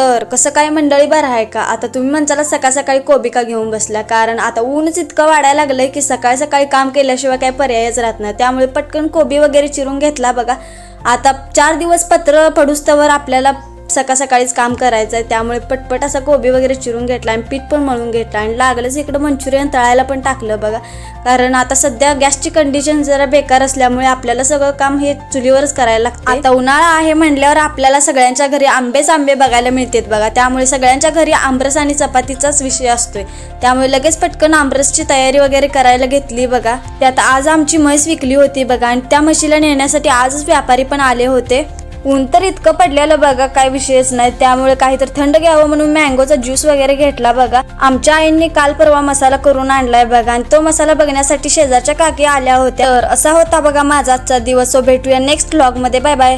तर कसं काय मंडळी, बरं आहे का? आता तुम्ही म्हणताला सकाळ सकाळी कोबी का घेऊन बसल्या, कारण आता ऊनच इतकं वाढायला लागलंय की सकाळी सकाळी काम केल्याशिवाय काही पर्यायच राहत नाही. त्यामुळे पटकन कोबी वगैरे चिरून घेतला बघा. आता 4 दिवस पत्र पडूस्तवर आपल्याला सकाळ सकाळीच काम करायचं आहे, त्यामुळे पटपट असा कोबी वगैरे चिरून घेतला आणि पीठ पण मळून घेतला आणि लागलंच इकडं मंचुरियन तळायला पण टाकलं बघा. कारण आता सध्या गॅसची कंडिशन जरा बेकार असल्यामुळे आपल्याला सगळं काम हे चुलीवरच करायला लागतं. आता उन्हाळा आहे म्हटल्यावर आपल्याला सगळ्यांच्या घरी आंबे बघायला मिळतात बघा. त्यामुळे सगळ्यांच्या घरी आमरस आणि चपातीचाच विषय असतोय. त्यामुळे लगेच पटकन आमरसची तयारी वगैरे करायला घेतली बघा. त्यात आज आमची म्हैस विकली होती बघा आणि त्या म्हशीला नेण्यासाठी आजच व्यापारी पण आले होते. ऊन तर इतकं पडलेलं बघा, काय विषयच नाही. त्यामुळे काहीतरी थंड घ्यावं म्हणून मँगोचा ज्यूस वगैरे घेतला बघा. आमच्या आईंनी काल परवा मसाला करून आणलाय बघा आणि तो मसाला बघण्यासाठी शेजारच्या काकी आल्या होत्या. तर असा होता बघा माझा आजचा दिवस. भेटूया नेक्स्ट व्लॉग मध्ये. Bye bye.